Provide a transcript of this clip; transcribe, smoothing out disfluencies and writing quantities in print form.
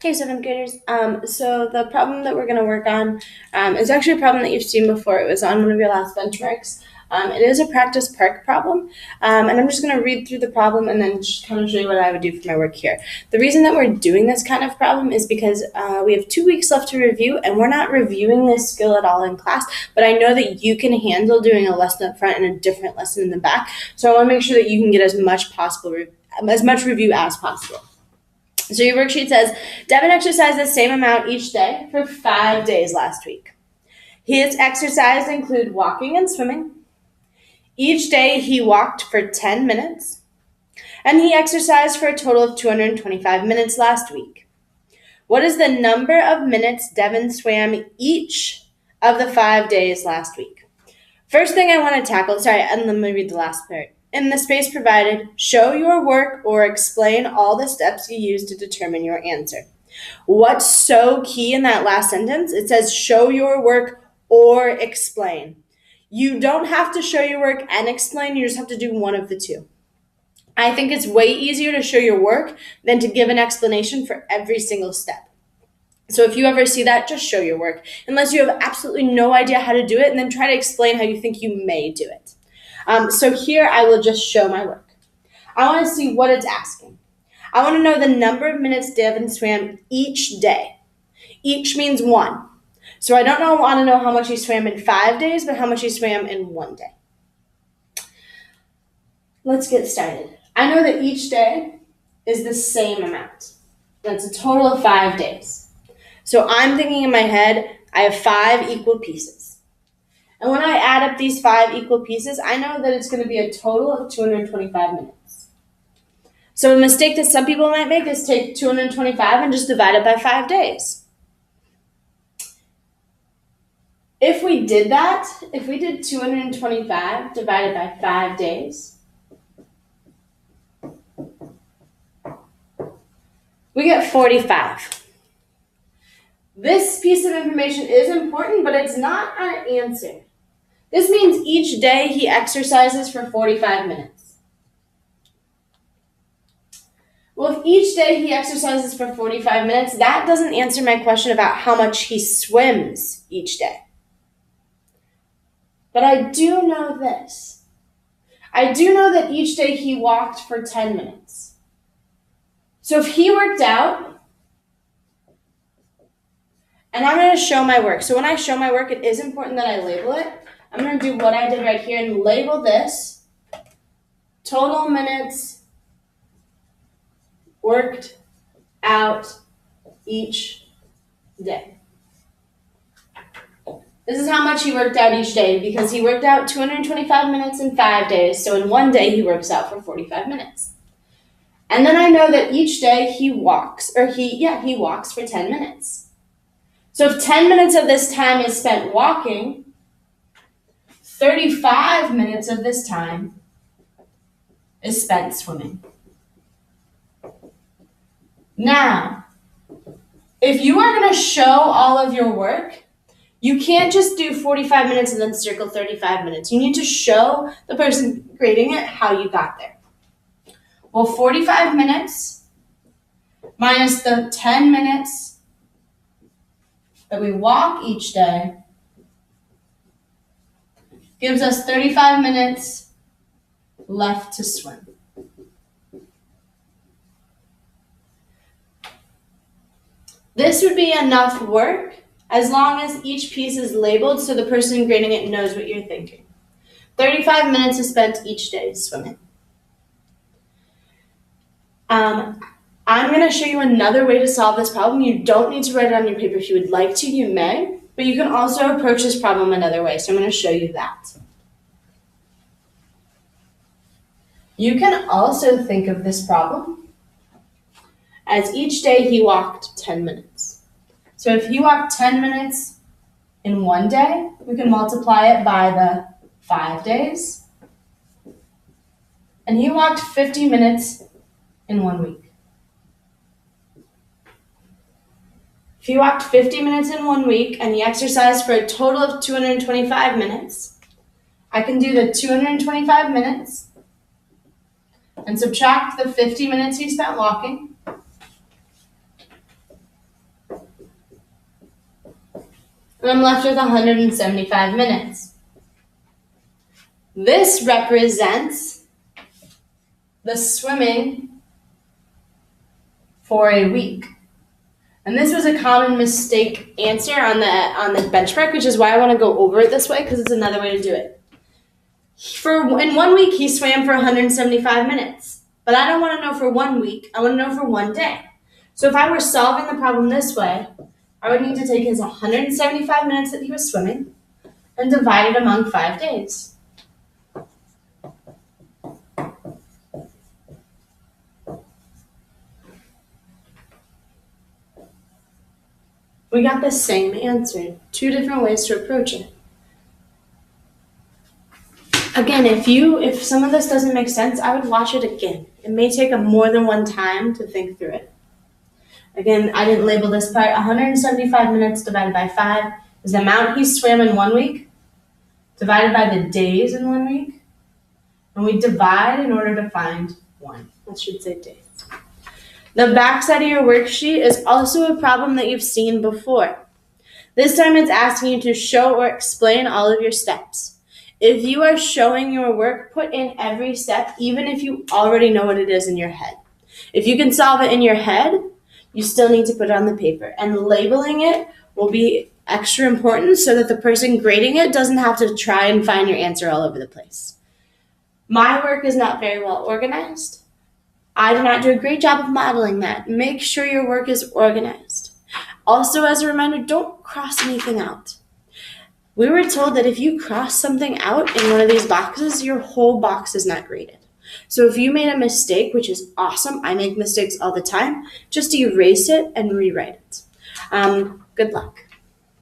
Hey, seventh graders. So the problem that we're going to work on is actually a problem that you've seen before. It was on one of your last benchmarks. It is a practice park problem, and I'm just going to read through the problem and then kind of show you what I would do for my work here. The reason that we're doing this kind of problem is because we have 2 weeks left to review, and we're not reviewing this skill at all in class, but I know that you can handle doing a lesson up front and a different lesson in the back, so I want to make sure that you can get as much review as possible. So your worksheet says, Devin exercised the same amount each day for 5 days last week. His exercises include walking and swimming. Each day he walked for 10 minutes, and he exercised for a total of 225 minutes last week. What is the number of minutes Devin swam each of the 5 days last week? First thing I want to tackle, and let me read the last part. In the space provided, show your work or explain all the steps you use to determine your answer. What's so key in that last sentence? It says show your work or explain. You don't have to show your work and explain, you just have to do one of the two. I think it's way easier to show your work than to give an explanation for every single step. So if you ever see that, just show your work, unless you have absolutely no idea how to do it, and then try to explain how you think you may do it. So here I will just show my work. I want to see what it's asking. I want to know the number of minutes Devin swam each day. Each means one. So I don't want to know how much he swam in 5 days, but how much he swam in 1 day. Let's get started. I know that each day is the same amount. That's a total of 5 days. So I'm thinking in my head, I have 5 equal pieces. And when I add up these 5 equal pieces, I know that it's going to be a total of 225 minutes. So a mistake that some people might make is take 225 and just divide it by 5 days. If we did that, if we did 225 divided by 5 days, we get 45. This piece of information is important, but it's not our answer. This means each day he exercises for 45 minutes. Well, if each day he exercises for 45 minutes, that doesn't answer my question about how much he swims each day. But I do know this. I do know that each day he walked for 10 minutes. So if he worked out, and I'm going to show my work. So when I show my work, it is important that I label it. I'm going to do what I did right here and label this total minutes worked out each day. This is how much he worked out each day, because he worked out 225 minutes in 5 days. So in 1 day, he works out for 45 minutes. And then I know that each day he walks for 10 minutes. So if 10 minutes of this time is spent walking, 35 minutes of this time is spent swimming. Now, if you are going to show all of your work, you can't just do 45 minutes and then circle 35 minutes. You need to show the person grading it how you got there. Well, 45 minutes minus the 10 minutes that we walk each day gives us 35 minutes left to swim. This would be enough work as long as each piece is labeled so the person grading it knows what you're thinking. 35 minutes is spent each day swimming. I'm going to show you another way to solve this problem. You don't need to write it on your paper. If you would like to, you may, but you can also approach this problem another way, so I'm going to show you that. You can also think of this problem as each day he walked 10 minutes. So if he walked 10 minutes in 1 day, we can multiply it by the 5 days. And he walked 50 minutes in 1 week. If he walked 50 minutes in 1 week and he exercised for a total of 225 minutes, I can do the 225 minutes and subtract the 50 minutes he spent walking. And I'm left with 175 minutes. This represents the swimming for a week. And this was a common mistake answer on the benchmark, which is why I want to go over it this way, because it's another way to do it. In 1 week, he swam for 175 minutes. But I don't want to know for 1 week. I want to know for 1 day. So if I were solving the problem this way, I would need to take his 175 minutes that he was swimming and divide it among 5 days. We got the same answer, 2 different ways to approach it. Again, if some of this doesn't make sense, I would watch it again. It may take more than one time to think through it. Again, I didn't label this part. 175 minutes divided by 5 is the amount he swam in 1 week, divided by the days in 1 week, and we divide in order to find 1. I should say days. The backside of your worksheet is also a problem that you've seen before. This time it's asking you to show or explain all of your steps. If you are showing your work, put in every step, even if you already know what it is in your head. If you can solve it in your head, you still need to put it on the paper. And labeling it will be extra important so that the person grading it doesn't have to try and find your answer all over the place. My work is not very well organized. I did not do a great job of modeling that. Make sure your work is organized. Also, as a reminder, don't cross anything out. We were told that if you cross something out in one of these boxes, your whole box is not graded. So if you made a mistake, which is awesome, I make mistakes all the time, just erase it and rewrite it. Good luck.